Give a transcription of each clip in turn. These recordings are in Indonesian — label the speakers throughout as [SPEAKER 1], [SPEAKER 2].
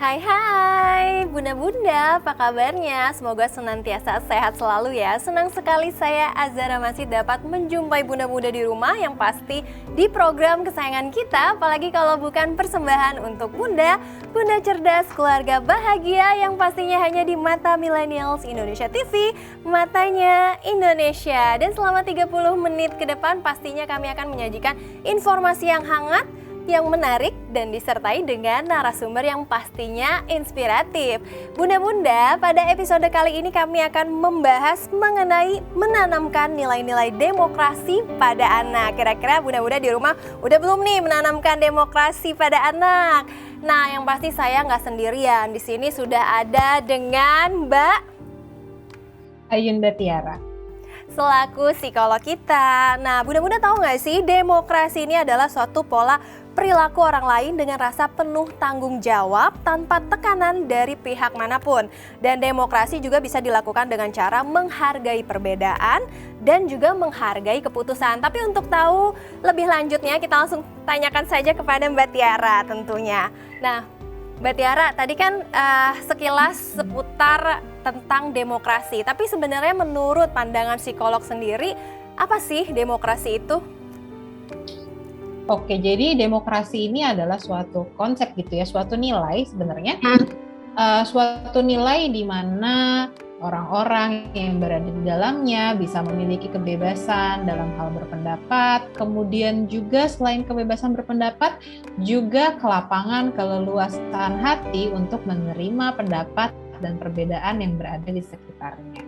[SPEAKER 1] Hai hai, bunda-bunda, apa kabarnya? Semoga senantiasa sehat selalu ya. Senang sekali saya Azara masih dapat menjumpai bunda-bunda di rumah yang pasti di program kesayangan kita. Apalagi kalau bukan persembahan untuk bunda, bunda cerdas, keluarga bahagia yang pastinya hanya di Mata Millennials Indonesia TV, matanya Indonesia. Dan selama 30 menit ke depan pastinya kami akan menyajikan informasi yang hangat, yang menarik dan disertai dengan narasumber yang pastinya inspiratif. Bunda-bunda, pada episode kali ini kami akan membahas mengenai menanamkan nilai-nilai demokrasi pada anak. Kira-kira bunda-bunda di rumah udah belum nih menanamkan demokrasi pada anak? Nah, yang pasti saya nggak sendirian. Di sini sudah ada dengan Mbak
[SPEAKER 2] Ayunda Tiara
[SPEAKER 1] selaku psikolog kita. Nah, bunda-bunda tahu nggak sih, demokrasi ini adalah suatu pola perilaku orang lain dengan rasa penuh tanggung jawab tanpa tekanan dari pihak manapun. Dan demokrasi juga bisa dilakukan dengan cara menghargai perbedaan dan juga menghargai keputusan. Tapi untuk tahu lebih lanjutnya, kita langsung tanyakan saja kepada Mbak Tiara tentunya. Nah, Mbak Tiara, tadi kan sekilas seputar tentang demokrasi. Tapi sebenarnya menurut pandangan psikolog sendiri, apa sih demokrasi itu?
[SPEAKER 2] Oke, jadi demokrasi ini adalah suatu konsep gitu ya, suatu nilai sebenarnya, suatu nilai di mana orang-orang yang berada di dalamnya bisa memiliki kebebasan dalam hal berpendapat, kemudian juga selain kebebasan berpendapat, juga kelapangan, keleluasan hati untuk menerima pendapat dan perbedaan yang berada di sekitarnya.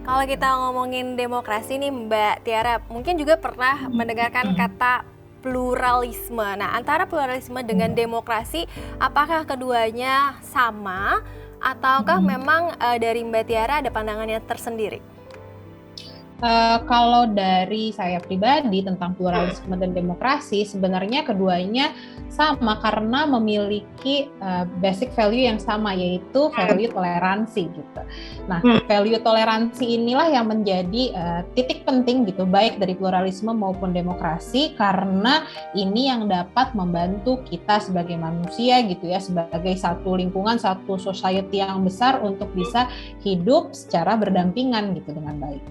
[SPEAKER 1] Kalau kita ngomongin demokrasi nih Mbak Tiara, mungkin juga pernah mendengarkan kata pluralisme. Nah, antara pluralisme dengan demokrasi, apakah keduanya sama ataukah memang dari Mbak Tiara ada pandangannya tersendiri?
[SPEAKER 2] Kalau dari saya pribadi tentang pluralisme dan demokrasi, sebenarnya keduanya sama karena memiliki basic value yang sama, yaitu value toleransi gitu. Nah, value toleransi inilah yang menjadi titik penting gitu, baik dari pluralisme maupun demokrasi, karena ini yang dapat membantu kita sebagai manusia gitu ya, sebagai satu lingkungan, satu society yang besar untuk bisa hidup secara berdampingan gitu dengan baik.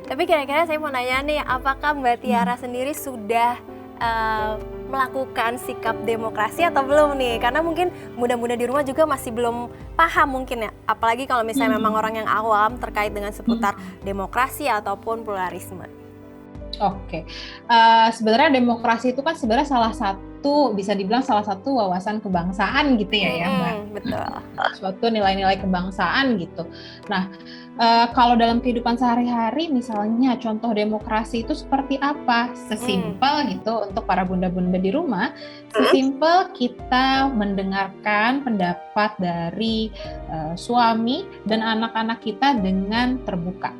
[SPEAKER 1] Tapi kira-kira saya mau nanya nih, apakah Mbak Tiara sendiri sudah melakukan sikap demokrasi atau belum nih? Karena mungkin bunda-bunda di rumah juga masih belum paham mungkin ya, apalagi kalau misalnya memang orang yang awam terkait dengan seputar demokrasi ataupun pluralisme.
[SPEAKER 2] Oke, sebenarnya demokrasi itu kan sebenarnya salah satu, bisa dibilang salah satu wawasan kebangsaan gitu ya, Mbak.
[SPEAKER 1] Betul.
[SPEAKER 2] Suatu nilai-nilai kebangsaan gitu. Nah, kalau dalam kehidupan sehari-hari, misalnya contoh demokrasi itu seperti apa? Sesimpel gitu untuk para bunda-bunda di rumah, sesimpel kita mendengarkan pendapat dari suami dan anak-anak kita dengan terbuka.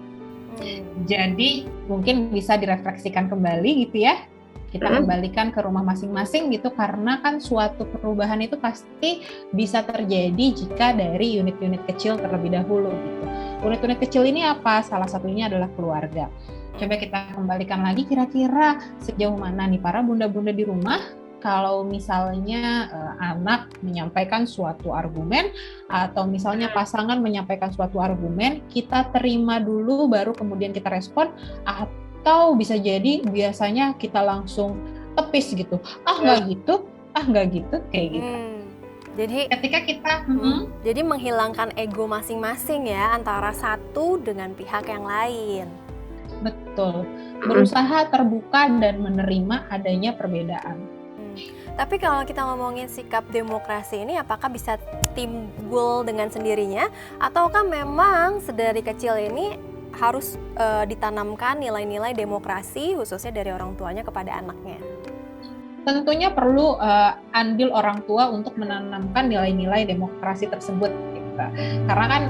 [SPEAKER 2] Jadi mungkin bisa direfleksikan kembali gitu ya, kita kembalikan ke rumah masing-masing gitu, karena kan suatu perubahan itu pasti bisa terjadi jika dari unit-unit kecil terlebih dahulu gitu. Unit-unit kecil ini apa? Salah satunya adalah keluarga. Coba kita kembalikan lagi, kira-kira sejauh mana nih para bunda-bunda di rumah kalau misalnya anak menyampaikan suatu argumen atau misalnya pasangan menyampaikan suatu argumen, kita terima dulu baru kemudian kita respon, atau bisa jadi biasanya kita langsung tepis gitu, nggak gitu, kayak gitu.
[SPEAKER 1] Jadi
[SPEAKER 2] ketika kita
[SPEAKER 1] jadi menghilangkan ego masing-masing ya antara satu dengan pihak yang lain.
[SPEAKER 2] Betul, berusaha terbuka dan menerima adanya perbedaan.
[SPEAKER 1] Tapi kalau kita ngomongin sikap demokrasi ini, apakah bisa timbul dengan sendirinya ataukah memang sedari kecil ini harus ditanamkan nilai-nilai demokrasi khususnya dari orang tuanya kepada anaknya?
[SPEAKER 2] Tentunya perlu andil orang tua untuk menanamkan nilai-nilai demokrasi tersebut. Karena kan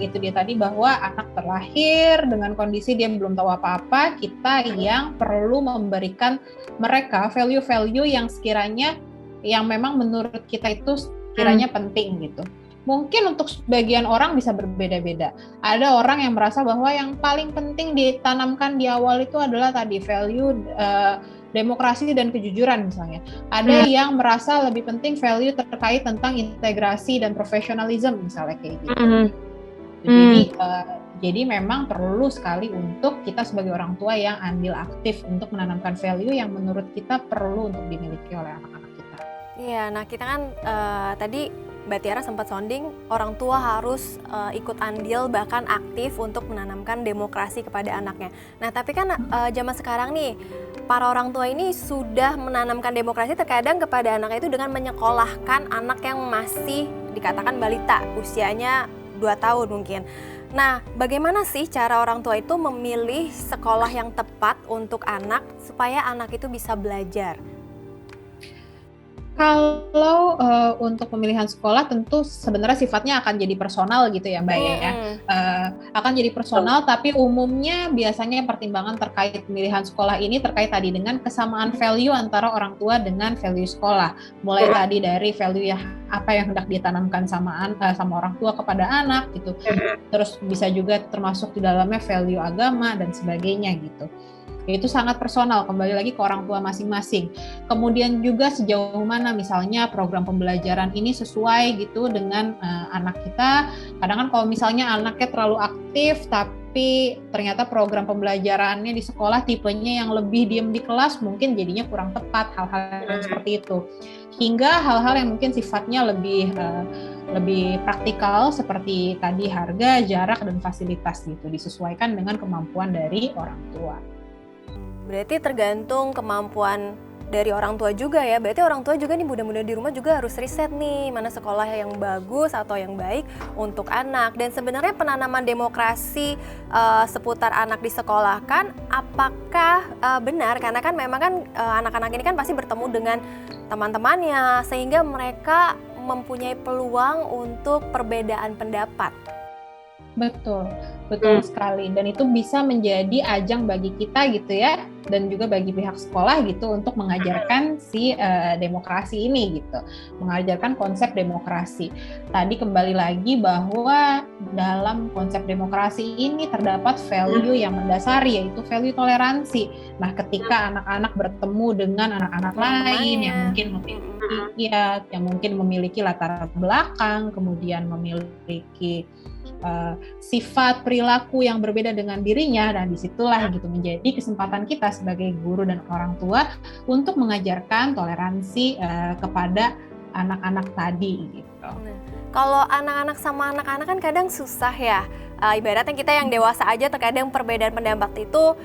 [SPEAKER 2] itu dia tadi, bahwa anak terlahir dengan kondisi dia belum tahu apa-apa, kita yang perlu memberikan mereka value-value yang sekiranya, yang memang menurut kita itu sekiranya penting gitu. Mungkin untuk sebagian orang bisa berbeda-beda. Ada orang yang merasa bahwa yang paling penting ditanamkan di awal itu adalah tadi value demokrasi dan kejujuran misalnya. Ada yang merasa lebih penting value terkait tentang integrasi dan profesionalism misalnya kayak gitu. Jadi memang perlu sekali untuk kita sebagai orang tua yang ambil aktif untuk menanamkan value yang menurut kita perlu untuk dimiliki oleh anak-anak kita.
[SPEAKER 1] Iya, nah kita kan tadi Mbak Tiara sempat sounding orang tua harus ikut andil bahkan aktif untuk menanamkan demokrasi kepada anaknya. Nah tapi kan zaman sekarang nih para orang tua ini sudah menanamkan demokrasi terkadang kepada anaknya itu dengan menyekolahkan anak yang masih dikatakan balita, usianya 2 tahun mungkin. Nah, bagaimana sih cara orang tua itu memilih sekolah yang tepat untuk anak supaya anak itu bisa belajar?
[SPEAKER 2] Kalau untuk pemilihan sekolah tentu sebenarnya sifatnya akan jadi personal gitu ya Mbak ya. Akan jadi personal, tapi umumnya biasanya pertimbangan terkait pemilihan sekolah ini terkait tadi dengan kesamaan value antara orang tua dengan value sekolah. Mulai tadi dari value apa yang hendak ditanamkan sama orang tua kepada anak gitu. Terus bisa juga termasuk di dalamnya value agama dan sebagainya gitu. Itu sangat personal, kembali lagi ke orang tua masing-masing. Kemudian juga sejauh mana misalnya program pembelajaran ini sesuai gitu dengan anak kita. Kadang kan kalau misalnya anaknya terlalu aktif tapi ternyata program pembelajarannya di sekolah tipenya yang lebih diem di kelas, mungkin jadinya kurang tepat hal-hal yang seperti itu. Hingga hal-hal yang mungkin sifatnya lebih praktikal seperti tadi harga, jarak, dan fasilitas gitu, disesuaikan dengan kemampuan dari orang tua.
[SPEAKER 1] Berarti tergantung kemampuan dari orang tua juga ya. Berarti orang tua juga nih bunda-bunda di rumah juga harus riset nih mana sekolah yang bagus atau yang baik untuk anak. Dan sebenarnya penanaman demokrasi seputar anak di sekolah kan apakah benar? Karena kan memang kan anak-anak ini kan pasti bertemu dengan teman-temannya sehingga mereka mempunyai peluang untuk perbedaan pendapat.
[SPEAKER 2] Betul sekali, dan itu bisa menjadi ajang bagi kita gitu ya, dan juga bagi pihak sekolah gitu untuk mengajarkan si demokrasi ini gitu, mengajarkan konsep demokrasi. Tadi kembali lagi bahwa dalam konsep demokrasi ini terdapat value yang mendasari, yaitu value toleransi. Nah, ketika anak-anak bertemu dengan anak-anak lain yang mungkin memiliki latar belakang, kemudian memiliki sifat perilaku yang berbeda dengan dirinya, dan disitulah gitu menjadi kesempatan kita sebagai guru dan orang tua untuk mengajarkan toleransi kepada anak-anak tadi gitu.
[SPEAKER 1] Kalau anak-anak sama anak-anak kan kadang susah ya, ibaratnya kita yang dewasa aja terkadang perbedaan pendapat itu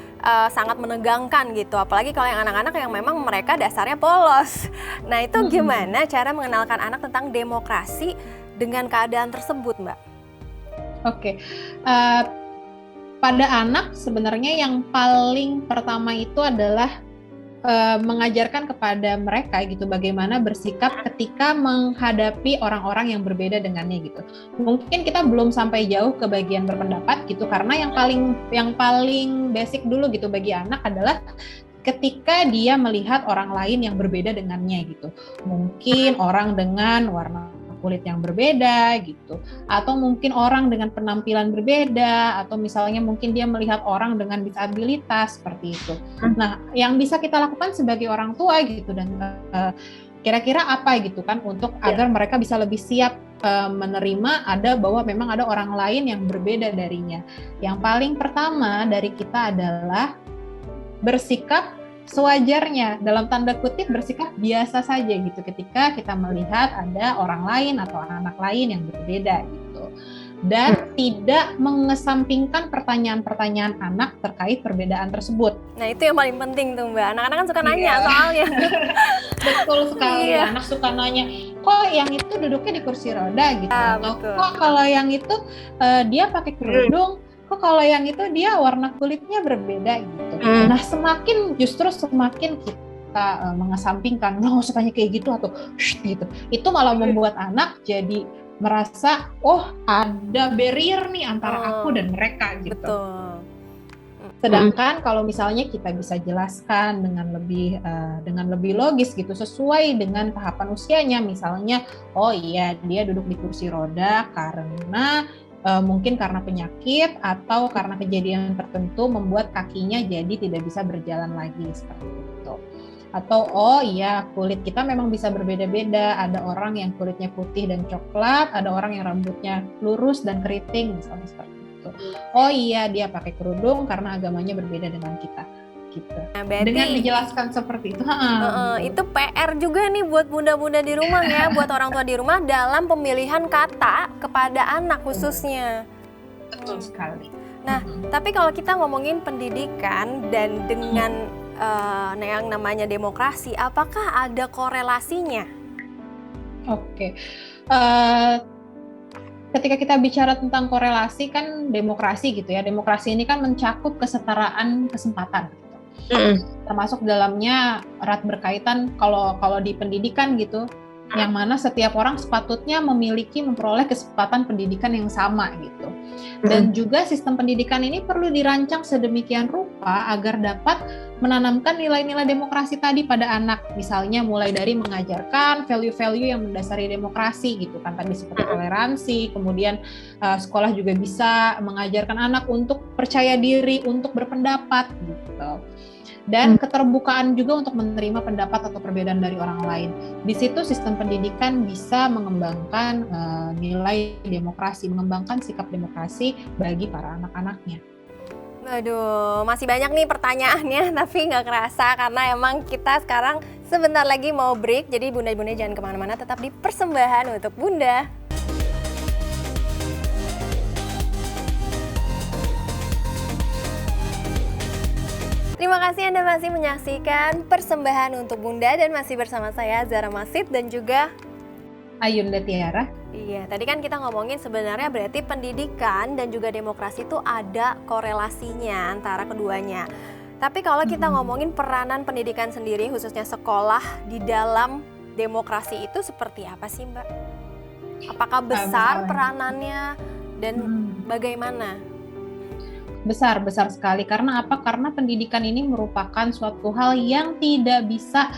[SPEAKER 1] sangat menegangkan gitu, apalagi kalau yang anak-anak yang memang mereka dasarnya polos. Nah itu gimana cara mengenalkan anak tentang demokrasi dengan keadaan tersebut, Mbak?
[SPEAKER 2] Oke. Pada anak sebenarnya yang paling pertama itu adalah mengajarkan kepada mereka gitu bagaimana bersikap ketika menghadapi orang-orang yang berbeda dengannya gitu. Mungkin kita belum sampai jauh ke bagian berpendapat gitu, karena yang paling basic dulu gitu bagi anak adalah ketika dia melihat orang lain yang berbeda dengannya gitu. Mungkin orang dengan warna kulit yang berbeda gitu, atau mungkin orang dengan penampilan berbeda, atau misalnya mungkin dia melihat orang dengan disabilitas seperti itu. Nah, yang bisa kita lakukan sebagai orang tua gitu, dan kira-kira apa gitu kan untuk agar mereka bisa lebih siap menerima bahwa memang ada orang lain yang berbeda darinya. Yang paling pertama dari kita adalah bersikap sewajarnya, dalam tanda kutip bersikap biasa saja gitu ketika kita melihat ada orang lain atau anak lain yang berbeda gitu, dan tidak mengesampingkan pertanyaan-pertanyaan anak terkait perbedaan tersebut.
[SPEAKER 1] Nah itu yang paling penting tuh Mbak, anak-anak kan suka nanya soalnya.
[SPEAKER 2] Betul sekali, anak suka nanya, kok yang itu duduknya di kursi roda gitu, atau kok kalau yang itu dia pakai kerudung, kok kalau yang itu dia warna kulitnya berbeda gitu. Nah semakin kita mengesampingkan, nggak usah tanya kayak gitu atau gitu, itu malah membuat anak jadi merasa ada barrier nih antara aku dan mereka gitu.
[SPEAKER 1] Betul.
[SPEAKER 2] Sedangkan kalau misalnya kita bisa jelaskan dengan lebih logis gitu, sesuai dengan tahapan usianya, misalnya dia duduk di kursi roda karena mungkin karena penyakit atau karena kejadian tertentu membuat kakinya jadi tidak bisa berjalan lagi seperti itu. Atau oh iya, kulit kita memang bisa berbeda-beda, ada orang yang kulitnya putih dan coklat, ada orang yang rambutnya lurus dan keriting, misalnya seperti itu. Oh iya, dia pakai kerudung karena agamanya berbeda dengan kita gitu.
[SPEAKER 1] Nah, berarti,
[SPEAKER 2] dengan dijelaskan seperti itu,
[SPEAKER 1] itu PR juga nih buat bunda-bunda di rumah ya, buat orang tua di rumah dalam pemilihan kata kepada anak khususnya.
[SPEAKER 2] Betul sekali.
[SPEAKER 1] Nah, tapi kalau kita ngomongin pendidikan dan dengan yang namanya demokrasi, apakah ada korelasinya?
[SPEAKER 2] Oke. Ketika kita bicara tentang korelasi kan demokrasi gitu ya, demokrasi ini kan mencakup kesetaraan kesempatan. Termasuk dalamnya erat berkaitan kalau di pendidikan gitu, yang mana setiap orang sepatutnya memperoleh kesempatan pendidikan yang sama gitu. Dan juga sistem pendidikan ini perlu dirancang sedemikian rupa agar dapat menanamkan nilai-nilai demokrasi tadi pada anak. Misalnya mulai dari mengajarkan value-value yang mendasari demokrasi gitu kan, tadi seperti toleransi, kemudian sekolah juga bisa mengajarkan anak untuk percaya diri, untuk berpendapat gitu. Dan keterbukaan juga untuk menerima pendapat atau perbedaan dari orang lain. Di situ sistem pendidikan bisa mengembangkan nilai demokrasi, mengembangkan sikap demokrasi bagi para anak-anaknya.
[SPEAKER 1] Aduh, masih banyak nih pertanyaannya, tapi nggak kerasa karena emang kita sekarang sebentar lagi mau break. Jadi bunda-bunda jangan kemana-mana, tetap di Persembahan untuk Bunda. Terima kasih Anda masih menyaksikan Persembahan untuk Bunda dan masih bersama saya Zara Masid dan juga
[SPEAKER 2] Ayunda Tiara.
[SPEAKER 1] Iya, tadi kan kita ngomongin sebenarnya berarti pendidikan dan juga demokrasi itu ada korelasinya antara keduanya. Tapi kalau kita ngomongin peranan pendidikan sendiri, khususnya sekolah di dalam demokrasi itu seperti apa sih Mbak? Apakah besar peranannya dan bagaimana?
[SPEAKER 2] Besar sekali. Karena apa? Karena pendidikan ini merupakan suatu hal yang tidak bisa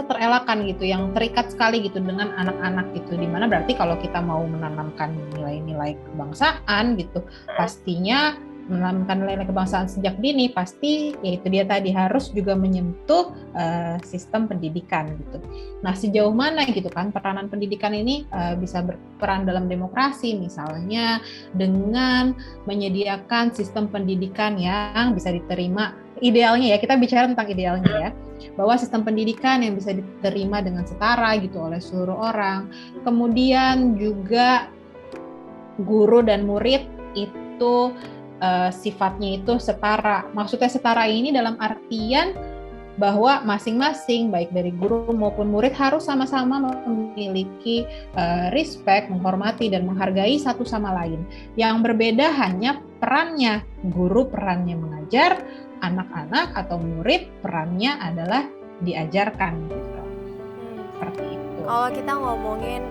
[SPEAKER 2] terelakkan gitu, yang terikat sekali gitu dengan anak-anak gitu. Dimana berarti kalau kita mau menanamkan nilai-nilai kebangsaan gitu, pastinya menanamkan nilai kebangsaan sejak dini pasti yaitu dia tadi harus juga menyentuh sistem pendidikan gitu. Nah, sejauh mana gitu kan peranan pendidikan ini bisa berperan dalam demokrasi, misalnya dengan menyediakan sistem pendidikan yang bisa diterima, idealnya ya, kita bicara tentang idealnya ya, bahwa sistem pendidikan yang bisa diterima dengan setara gitu oleh seluruh orang. Kemudian juga guru dan murid itu sifatnya itu setara. Maksudnya setara ini dalam artian bahwa masing-masing baik dari guru maupun murid harus sama-sama memiliki respect, menghormati dan menghargai satu sama lain. Yang berbeda hanya perannya. Guru perannya mengajar, anak-anak atau murid perannya adalah diajarkan gitu. Seperti itu.
[SPEAKER 1] Kalau kita ngomongin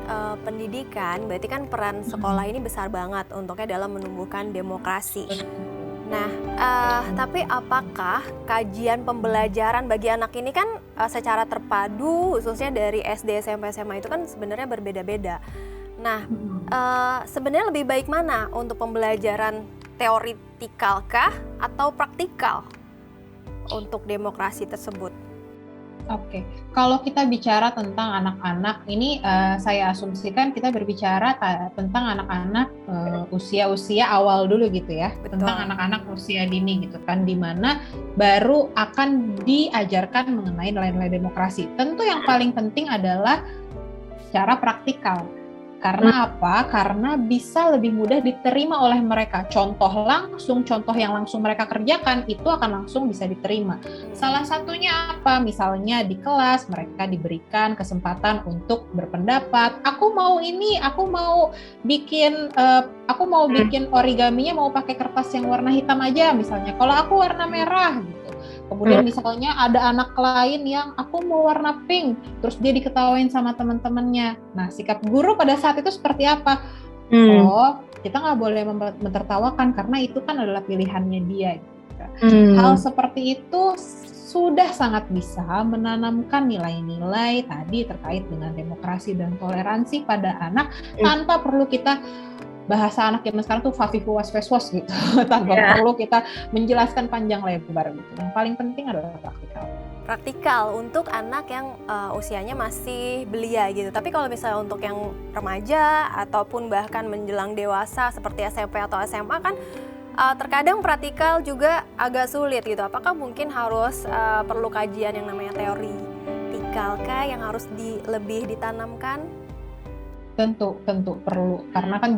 [SPEAKER 1] pendidikan, berarti kan peran sekolah ini besar banget untuknya dalam menumbuhkan demokrasi. Nah, tapi apakah kajian pembelajaran bagi anak ini kan secara terpadu, khususnya dari SD, SMP, SMA itu kan sebenarnya berbeda-beda. Nah, sebenarnya lebih baik mana untuk pembelajaran teoritikal kah atau praktikal untuk demokrasi tersebut?
[SPEAKER 2] Oke, kalau kita bicara tentang anak-anak ini, saya asumsikan kita berbicara tentang anak-anak usia-usia awal dulu gitu ya. Betul. Tentang anak-anak usia dini gitu kan, di mana baru akan diajarkan mengenai nilai-nilai demokrasi. Tentu yang paling penting adalah secara praktikal. Karena apa? Karena bisa lebih mudah diterima oleh mereka. Contoh yang langsung mereka kerjakan itu akan langsung bisa diterima. Salah satunya apa? Misalnya di kelas mereka diberikan kesempatan untuk berpendapat. Aku mau bikin origaminya mau pakai kertas yang warna hitam aja misalnya. Kalau aku warna merah gitu. Kemudian misalnya ada anak lain yang aku mau warna pink, terus dia diketawain sama teman-temannya. Nah, sikap guru pada saat itu seperti apa? Oh, kita nggak boleh mentertawakan karena itu kan adalah pilihannya dia. Gitu. Hal seperti itu sudah sangat bisa menanamkan nilai-nilai tadi terkait dengan demokrasi dan toleransi pada anak tanpa perlu kita bahasa anak zaman sekarang tuh fafifu was-was gitu, tanpa perlu kita menjelaskan panjang lebar gitu. Yang paling penting adalah
[SPEAKER 1] praktikal untuk anak yang usianya masih belia gitu. Tapi kalau misalnya untuk yang remaja ataupun bahkan menjelang dewasa seperti SMP atau SMA kan terkadang praktikal juga agak sulit gitu. Apakah mungkin harus perlu kajian yang namanya teori praktikal kah yang harus lebih ditanamkan?
[SPEAKER 2] Tentu perlu, karena kan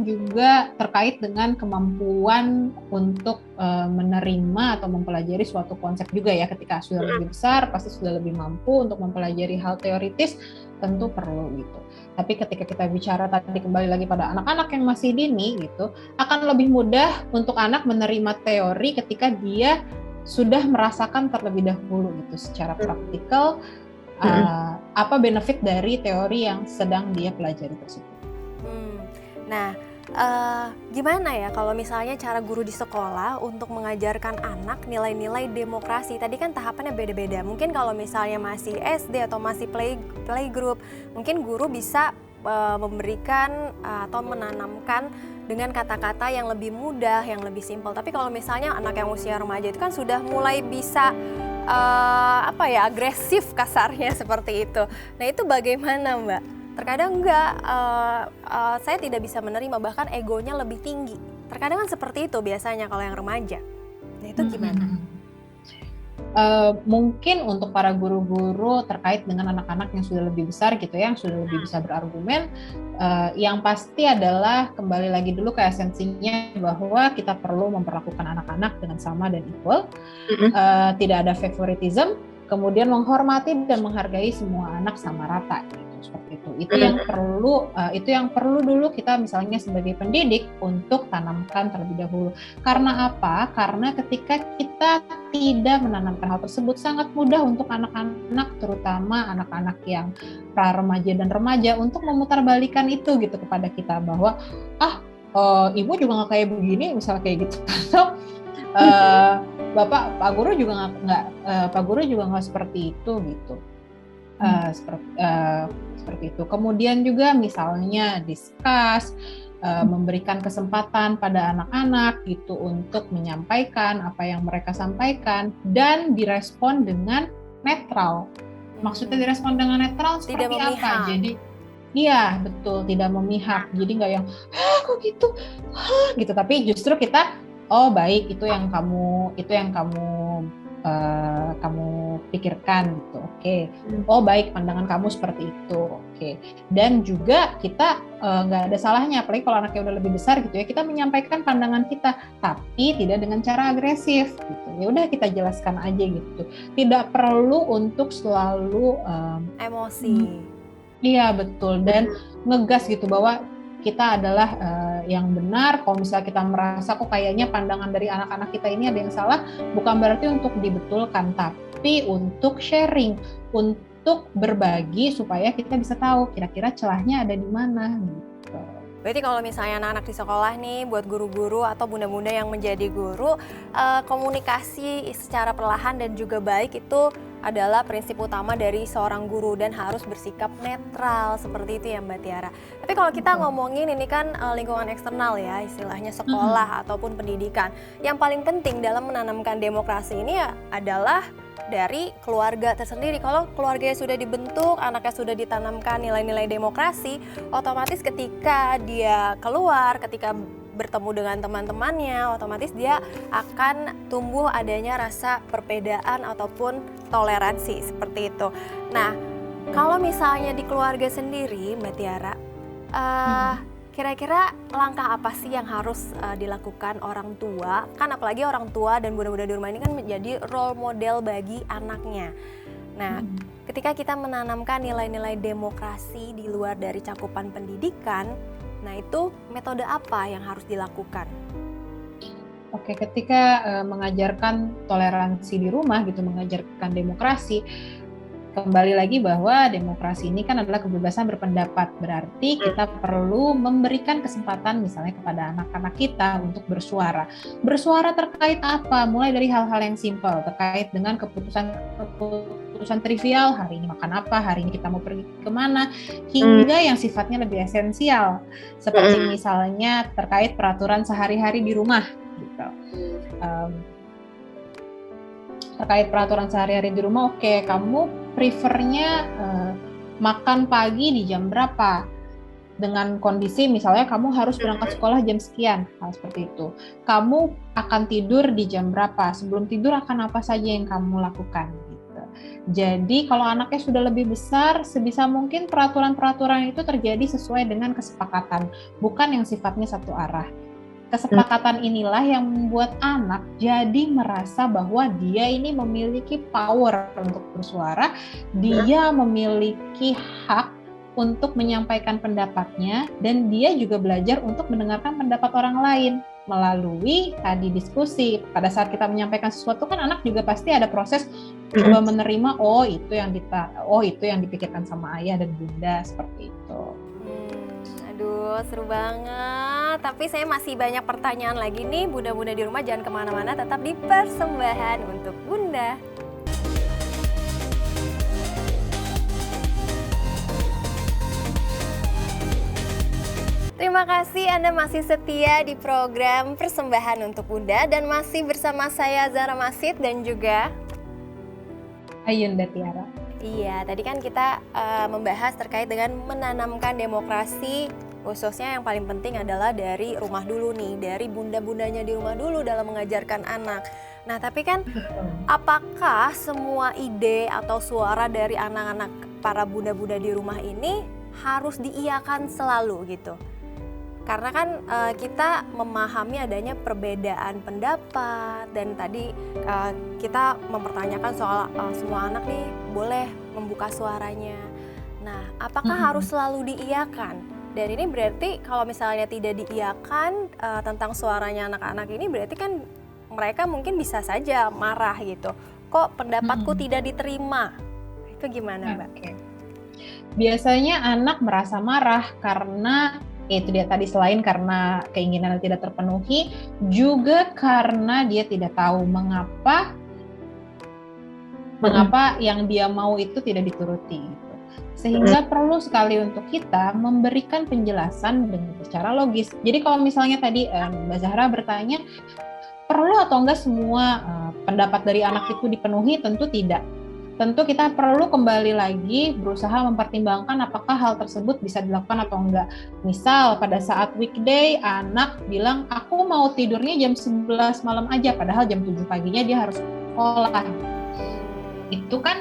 [SPEAKER 2] juga terkait dengan kemampuan untuk menerima atau mempelajari suatu konsep juga ya. Ketika sudah lebih besar pasti sudah lebih mampu untuk mempelajari hal teoritis, tentu perlu gitu. Tapi ketika kita bicara tadi kembali lagi pada anak-anak yang masih dini gitu, akan lebih mudah untuk anak menerima teori ketika dia sudah merasakan terlebih dahulu gitu secara praktikal. Apa benefit dari teori yang sedang dia pelajari tersebut.
[SPEAKER 1] Nah, gimana ya kalau misalnya cara guru di sekolah untuk mengajarkan anak nilai-nilai demokrasi? Tadi kan tahapannya beda-beda. Mungkin kalau misalnya masih SD atau masih playgroup, mungkin guru bisa memberikan atau menanamkan dengan kata-kata yang lebih mudah, yang lebih simpel. Tapi kalau misalnya anak yang usia remaja itu kan sudah mulai bisa agresif kasarnya seperti itu. Nah itu bagaimana Mbak? Terkadang saya tidak bisa menerima, bahkan egonya lebih tinggi. Terkadang kan seperti itu biasanya kalau yang remaja. Nah itu gimana?
[SPEAKER 2] Mungkin untuk para guru-guru terkait dengan anak-anak yang sudah lebih besar gitu ya, yang sudah lebih bisa berargumen, yang pasti adalah kembali lagi dulu ke esensinya bahwa kita perlu memperlakukan anak-anak dengan sama dan equal, tidak ada favoritism, kemudian menghormati dan menghargai semua anak sama rata gitu, seperti itu. Itu yang perlu dulu kita misalnya sebagai pendidik untuk tanamkan terlebih dahulu. Karena apa? Karena ketika kita tidak menanamkan hal tersebut, sangat mudah untuk anak-anak, terutama anak-anak yang pra-remaja dan remaja, untuk memutarbalikan itu gitu kepada kita bahwa ibu juga nggak kayak begini, misalnya kayak gitu. Atau Pak guru juga nggak seperti itu gitu. Seperti itu. Kemudian juga misalnya discuss, memberikan kesempatan pada anak-anak gitu untuk menyampaikan apa yang mereka sampaikan dan direspon dengan netral. Maksudnya direspon dengan netral seperti apa? Jadi iya betul, tidak memihak. Jadi nggak yang kok gitu, gitu. Tapi justru kita baik, itu yang kamu pikirkan gitu, oke. Baik, pandangan kamu seperti itu, oke. Dan juga kita nggak ada salahnya, apalagi kalau anaknya udah lebih besar gitu ya, kita menyampaikan pandangan kita, tapi tidak dengan cara agresif gitu. Ya udah kita jelaskan aja gitu. Tidak perlu untuk selalu
[SPEAKER 1] emosi.
[SPEAKER 2] Iya betul, dan ngegas gitu bahwa kita adalah yang benar. Kalau misalnya kita merasa kok kayaknya pandangan dari anak-anak kita ini ada yang salah, bukan berarti untuk dibetulkan, tapi untuk sharing, untuk berbagi supaya kita bisa tahu kira-kira celahnya ada di mana gitu.
[SPEAKER 1] Berarti kalau misalnya anak-anak di sekolah nih, buat guru-guru atau bunda-bunda yang menjadi guru, komunikasi secara perlahan dan juga baik itu adalah prinsip utama dari seorang guru dan harus bersikap netral, seperti itu ya Mbak Tiara. Tapi kalau kita ngomongin ini kan lingkungan eksternal ya, istilahnya sekolah ataupun pendidikan. Yang paling penting dalam menanamkan demokrasi ini ya adalah dari keluarga tersendiri. Kalau keluarganya sudah dibentuk, anaknya sudah ditanamkan nilai-nilai demokrasi, otomatis ketika dia keluar, ketika bertemu dengan teman-temannya, otomatis dia akan tumbuh adanya rasa perbedaan ataupun toleransi, seperti itu. Nah, kalau misalnya di keluarga sendiri, Mbak Tiara, kira-kira langkah apa sih yang harus dilakukan orang tua? Kan apalagi orang tua dan bunda-bunda di rumah ini kan menjadi role model bagi anaknya. Nah, ketika kita menanamkan nilai-nilai demokrasi di luar dari cakupan pendidikan, nah itu metode apa yang harus dilakukan?
[SPEAKER 2] Oke, ketika mengajarkan toleransi di rumah gitu, mengajarkan demokrasi, kembali lagi bahwa demokrasi ini kan adalah kebebasan berpendapat. Berarti kita perlu memberikan kesempatan misalnya kepada anak-anak kita untuk bersuara. Bersuara terkait apa? Mulai dari hal-hal yang simpel, terkait dengan keputusan urusan trivial, hari ini makan apa, hari ini kita mau pergi kemana, hingga yang sifatnya lebih esensial, seperti misalnya terkait peraturan sehari-hari di rumah gitu. Terkait peraturan sehari-hari di rumah, oke, kamu prefernya makan pagi di jam berapa? Dengan kondisi misalnya kamu harus berangkat sekolah jam sekian, hal seperti itu. Kamu akan tidur di jam berapa? Sebelum tidur akan apa saja yang kamu lakukan? Gitu. Jadi kalau anaknya sudah lebih besar, sebisa mungkin peraturan-peraturan itu terjadi sesuai dengan kesepakatan, bukan yang sifatnya satu arah. Kesepakatan inilah yang membuat anak jadi merasa bahwa dia ini memiliki power untuk bersuara, dia memiliki hak untuk menyampaikan pendapatnya, dan dia juga belajar untuk mendengarkan pendapat orang lain melalui tadi diskusi. Pada saat kita menyampaikan sesuatu kan anak juga pasti ada proses coba menerima, itu yang dipikirkan sama ayah dan bunda, seperti itu.
[SPEAKER 1] Aduh, seru banget. Tapi saya masih banyak pertanyaan lagi nih. Bunda-bunda di rumah jangan kemana-mana, tetap di Persembahan untuk Bunda. Terima kasih Anda masih setia di program Persembahan untuk Bunda dan masih bersama saya Zara Masid dan juga
[SPEAKER 2] Ayunda Tiara.
[SPEAKER 1] Iya, tadi kan kita membahas terkait dengan menanamkan demokrasi, khususnya yang paling penting adalah dari rumah dulu nih, dari bunda-bundanya di rumah dulu dalam mengajarkan anak. Nah, tapi kan apakah semua ide atau suara dari anak-anak para bunda-bunda di rumah ini harus diiyakan selalu gitu? Karena kan kita memahami adanya perbedaan pendapat dan tadi kita mempertanyakan soal semua anak nih boleh membuka suaranya. Nah, apakah harus selalu diiyakan? Dan ini berarti kalau misalnya tidak diiyakan tentang suaranya anak-anak ini berarti kan mereka mungkin bisa saja marah gitu. Kok pendapatku tidak diterima? Itu gimana, Mbak?
[SPEAKER 2] Biasanya anak merasa marah karena itu dia tadi, selain karena keinginan tidak terpenuhi, juga karena dia tidak tahu mengapa yang dia mau itu tidak dituruti. Gitu. Sehingga perlu sekali untuk kita memberikan penjelasan dengan secara logis. Jadi kalau misalnya tadi Mbak Zahra bertanya, perlu atau enggak semua pendapat dari anak itu dipenuhi? Tentu tidak. Tentu kita perlu kembali lagi berusaha mempertimbangkan apakah hal tersebut bisa dilakukan atau enggak. Misal pada saat weekday anak bilang aku mau tidurnya jam 11 malam aja padahal jam 7 paginya dia harus sekolah. Itu kan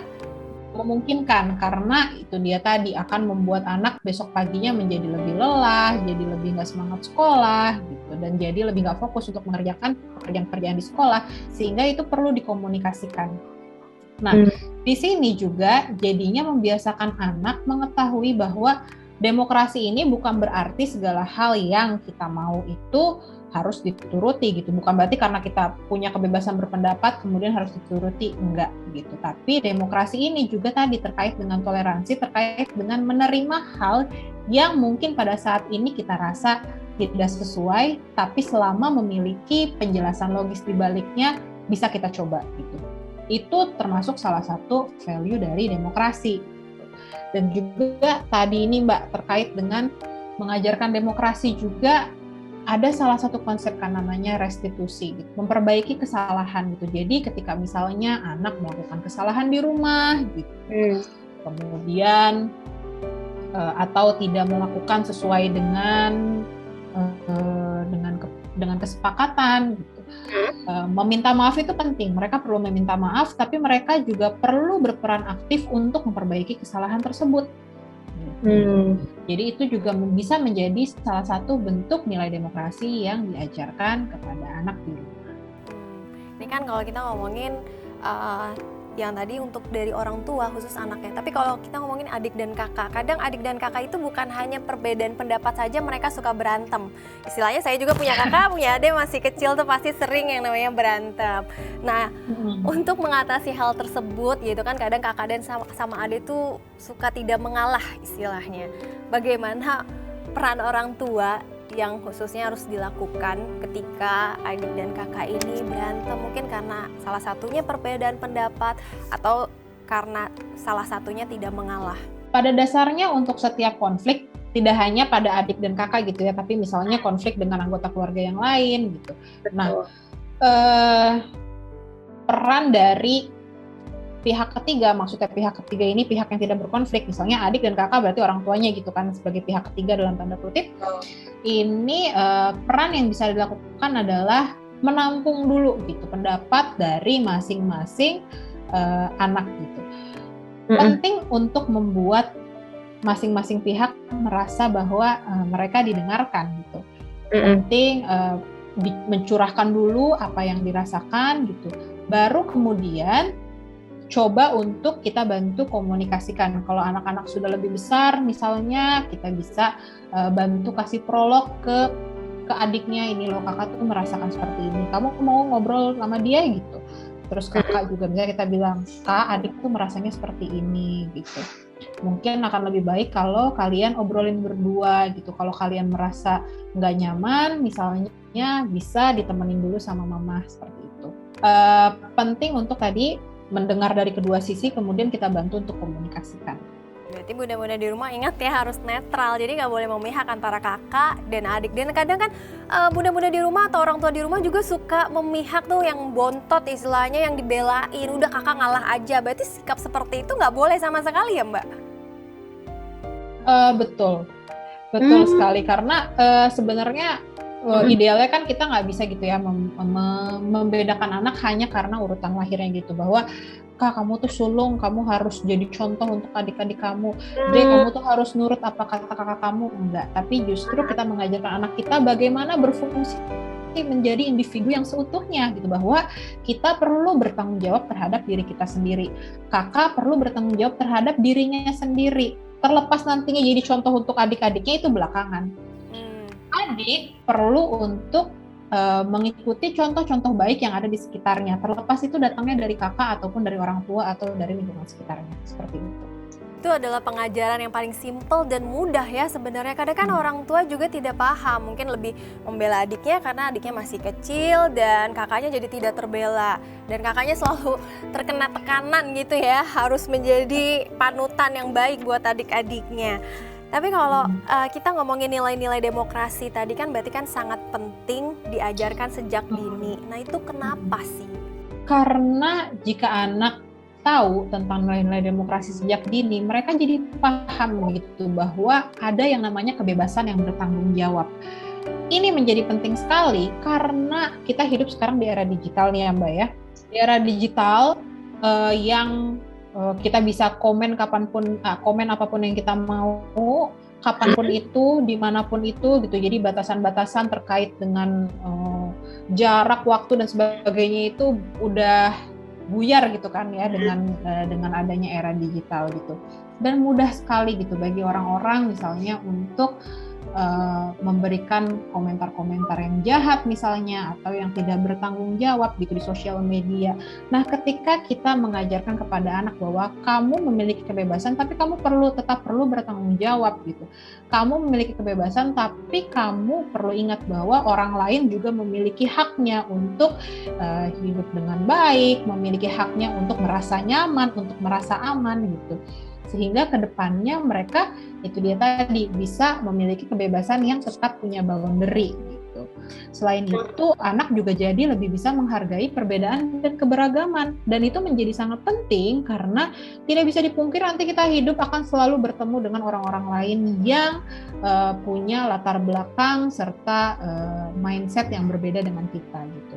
[SPEAKER 2] memungkinkan karena itu dia tadi akan membuat anak besok paginya menjadi lebih lelah, jadi lebih nggak semangat sekolah gitu, dan jadi lebih nggak fokus untuk mengerjakan pekerjaan-pekerjaan di sekolah, sehingga itu perlu dikomunikasikan. Nah, di sini juga jadinya membiasakan anak mengetahui bahwa demokrasi ini bukan berarti segala hal yang kita mau itu harus dituruti gitu. Bukan berarti karena kita punya kebebasan berpendapat kemudian harus dituruti, enggak gitu. Tapi demokrasi ini juga tadi terkait dengan toleransi, terkait dengan menerima hal yang mungkin pada saat ini kita rasa tidak sesuai, tapi selama memiliki penjelasan logis di baliknya bisa kita coba gitu. Itu termasuk salah satu value dari demokrasi. Dan juga tadi ini Mbak, terkait dengan mengajarkan demokrasi juga ada salah satu konsep kan namanya restitusi, gitu. Memperbaiki kesalahan gitu. Jadi ketika misalnya anak melakukan kesalahan di rumah gitu, kemudian atau tidak melakukan sesuai dengan kesepakatan gitu. Meminta maaf itu penting, mereka perlu meminta maaf, tapi mereka juga perlu berperan aktif untuk memperbaiki kesalahan tersebut. Jadi itu juga bisa menjadi salah satu bentuk nilai demokrasi yang diajarkan kepada anak di rumah.
[SPEAKER 1] Ini kan kalau kita ngomongin yang tadi untuk dari orang tua khusus anaknya, tapi kalau kita ngomongin adik dan kakak, kadang adik dan kakak itu bukan hanya perbedaan pendapat saja, mereka suka berantem. Istilahnya saya juga punya kakak, punya adik masih kecil tuh pasti sering yang namanya berantem. Nah, untuk mengatasi hal tersebut gitu kan, kadang kakak dan sama adik tuh suka tidak mengalah istilahnya. Bagaimana peran orang tua yang khususnya harus dilakukan ketika adik dan kakak ini berantem, mungkin karena salah satunya perbedaan pendapat atau karena salah satunya tidak mengalah?
[SPEAKER 2] Pada dasarnya untuk setiap konflik, tidak hanya pada adik dan kakak gitu ya, tapi misalnya konflik dengan anggota keluarga yang lain gitu.
[SPEAKER 3] Betul.
[SPEAKER 2] Nah, peran dari pihak ketiga, maksudnya pihak ketiga ini pihak yang tidak berkonflik, misalnya adik dan kakak berarti orang tuanya gitu kan, sebagai pihak ketiga dalam tanda kutip. Ini peran yang bisa dilakukan adalah menampung dulu gitu pendapat dari masing-masing anak gitu. Penting untuk membuat masing-masing pihak merasa bahwa mereka didengarkan gitu. Penting mencurahkan dulu apa yang dirasakan gitu. Baru kemudian coba untuk kita bantu komunikasikan. Kalau anak-anak sudah lebih besar misalnya, kita bisa bantu kasih prolog ke adiknya, ini loh kakak tuh merasakan seperti ini, kamu mau ngobrol sama dia gitu. Terus kakak juga bisa kita bilang, kak adik tuh merasanya seperti ini gitu. Mungkin akan lebih baik kalau kalian obrolin berdua gitu. Kalau kalian merasa nggak nyaman misalnya, bisa ditemenin dulu sama mama seperti itu. Penting untuk tadi mendengar dari kedua sisi, kemudian kita bantu untuk komunikasikan.
[SPEAKER 1] Berarti bunda-bunda di rumah ingat ya harus netral, jadi nggak boleh memihak antara kakak dan adik. Dan kadang kan bunda-bunda di rumah atau orang tua di rumah juga suka memihak tuh, yang bontot istilahnya, yang dibelain, udah kakak ngalah aja. Berarti sikap seperti itu nggak boleh sama sekali ya Mbak?
[SPEAKER 2] Betul sekali, karena sebenarnya idealnya kan kita nggak bisa gitu ya membedakan anak hanya karena urutan lahirnya gitu, bahwa kak kamu tuh sulung, kamu harus jadi contoh untuk adik-adik kamu, dek kamu tuh harus nurut apa kata kakak kamu. Enggak, tapi justru kita mengajarkan anak kita bagaimana berfungsi menjadi individu yang seutuhnya gitu, bahwa kita perlu bertanggung jawab terhadap diri kita sendiri, kakak perlu bertanggung jawab terhadap dirinya sendiri, terlepas nantinya jadi contoh untuk adik-adiknya itu belakangan. Adik perlu untuk mengikuti contoh-contoh baik yang ada di sekitarnya, terlepas itu datangnya dari kakak ataupun dari orang tua atau dari lingkungan sekitarnya, seperti itu.
[SPEAKER 1] Itu adalah pengajaran yang paling simpel dan mudah ya sebenarnya. Kadang kan orang tua juga tidak paham, mungkin lebih membela adiknya karena adiknya masih kecil dan kakaknya jadi tidak terbela. Dan kakaknya selalu terkena tekanan gitu ya, harus menjadi panutan yang baik buat adik-adiknya. Tapi kalau kita ngomongin nilai-nilai demokrasi tadi kan berarti kan sangat penting diajarkan sejak dini. Nah itu kenapa sih?
[SPEAKER 2] Karena jika anak tahu tentang nilai-nilai demokrasi sejak dini, mereka jadi paham gitu bahwa ada yang namanya kebebasan yang bertanggung jawab. Ini menjadi penting sekali karena kita hidup sekarang di era digital nih ya Mbak ya. Di era digital yang kita bisa komen kapanpun, komen apapun yang kita mau, kapanpun itu, dimanapun itu gitu. Jadi batasan-batasan terkait dengan jarak, waktu dan sebagainya itu udah buyar gitu kan ya dengan adanya era digital gitu. Dan mudah sekali gitu bagi orang-orang misalnya untuk memberikan komentar-komentar yang jahat misalnya, atau yang tidak bertanggung jawab gitu di sosial media. Nah, ketika kita mengajarkan kepada anak bahwa kamu memiliki kebebasan tapi kamu tetap perlu bertanggung jawab gitu. Kamu memiliki kebebasan tapi kamu perlu ingat bahwa orang lain juga memiliki haknya untuk hidup dengan baik, memiliki haknya untuk merasa nyaman, untuk merasa aman gitu. Sehingga kedepannya mereka itu dia tadi bisa memiliki kebebasan yang tetap punya boundary gitu. Selain itu anak juga jadi lebih bisa menghargai perbedaan dan keberagaman, dan itu menjadi sangat penting karena tidak bisa dipungkir nanti kita hidup akan selalu bertemu dengan orang-orang lain yang punya latar belakang serta mindset yang berbeda dengan kita gitu.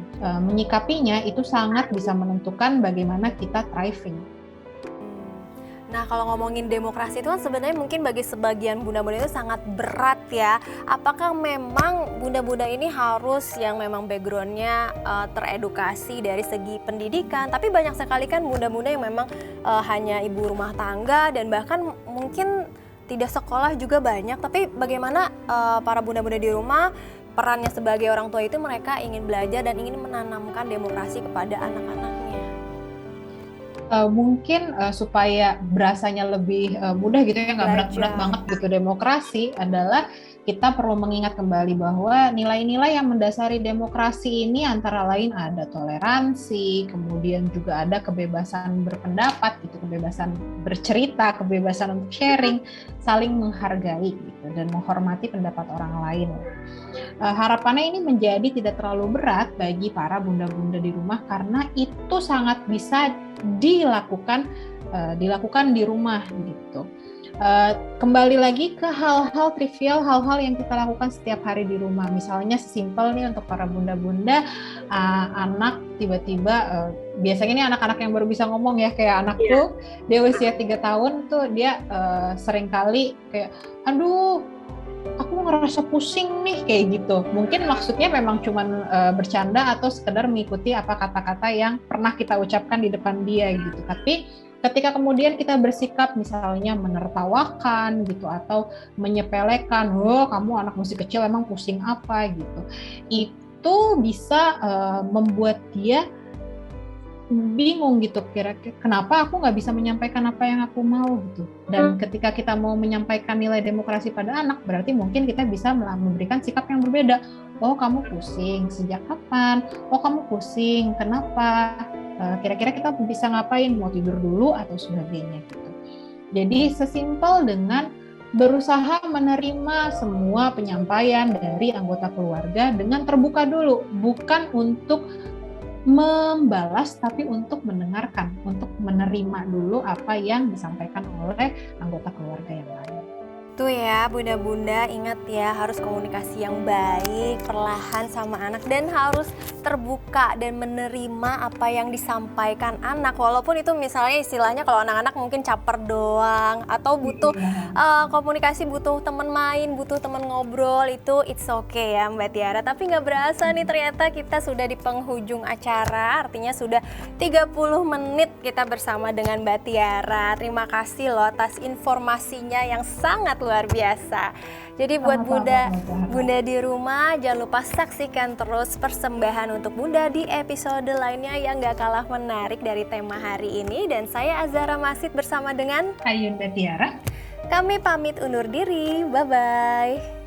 [SPEAKER 2] Menyikapinya itu sangat bisa menentukan bagaimana kita thriving.
[SPEAKER 1] Nah kalau ngomongin demokrasi itu kan sebenarnya mungkin bagi sebagian bunda-bunda itu sangat berat ya. Apakah memang bunda-bunda ini harus yang memang backgroundnya teredukasi dari segi pendidikan? Tapi banyak sekali kan bunda-bunda yang memang hanya ibu rumah tangga dan bahkan mungkin tidak sekolah juga banyak. Tapi bagaimana para bunda-bunda di rumah perannya sebagai orang tua itu mereka ingin belajar dan ingin menanamkan demokrasi kepada anak-anaknya?
[SPEAKER 2] Mungkin supaya berasanya lebih mudah gitu ya, nggak berat-berat banget gitu demokrasi, adalah kita perlu mengingat kembali bahwa nilai-nilai yang mendasari demokrasi ini antara lain ada toleransi, kemudian juga ada kebebasan berpendapat, gitu, kebebasan bercerita, kebebasan untuk sharing, saling menghargai gitu, dan menghormati pendapat orang lain. Harapannya ini menjadi tidak terlalu berat bagi para bunda-bunda di rumah karena itu sangat bisa dilakukan di rumah gitu. Kembali lagi ke hal-hal trivial, hal-hal yang kita lakukan setiap hari di rumah. Misalnya sesimpel nih untuk para bunda-bunda, anak tiba-tiba, biasanya ini anak-anak yang baru bisa ngomong ya, kayak anakku, dia usia 3 tahun tuh, dia seringkali kayak, aduh, aku ngerasa pusing nih, kayak gitu. Mungkin maksudnya memang cuman bercanda atau sekedar mengikuti apa kata-kata yang pernah kita ucapkan di depan dia gitu. Tapi ketika kemudian kita bersikap misalnya menertawakan gitu atau menyepelekan, oh kamu anak masih kecil emang pusing apa gitu, itu bisa membuat dia bingung gitu, kira-kira kenapa aku nggak bisa menyampaikan apa yang aku mau gitu. Dan ketika kita mau menyampaikan nilai demokrasi pada anak, berarti mungkin kita bisa memberikan sikap yang berbeda. Oh kamu pusing, sejak kapan? Oh kamu pusing, kenapa? Kira-kira kita bisa ngapain, mau tidur dulu atau sebagainya gitu. Jadi sesimpel dengan berusaha menerima semua penyampaian dari anggota keluarga dengan terbuka dulu, bukan untuk membalas tapi untuk mendengarkan, untuk menerima dulu apa yang disampaikan oleh anggota keluarga yang lain.
[SPEAKER 1] Tuh ya bunda-bunda, ingat ya harus komunikasi yang baik, perlahan sama anak, dan harus terbuka dan menerima apa yang disampaikan anak. Walaupun itu misalnya istilahnya kalau anak-anak mungkin caper doang atau butuh komunikasi, butuh teman main, butuh teman ngobrol, itu it's okay ya Mbak Tiara. Tapi nggak berasa nih ternyata kita sudah di penghujung acara, artinya sudah 30 menit kita bersama dengan Mbak Tiara. Terima kasih loh atas informasinya yang sangat luar biasa. Jadi buat bunda di rumah, jangan lupa saksikan terus persembahan untuk bunda di episode lainnya yang gak kalah menarik dari tema hari ini. Dan saya Azhara Masid bersama dengan
[SPEAKER 2] Ayunda Tiara.
[SPEAKER 1] Kami pamit undur diri, bye-bye.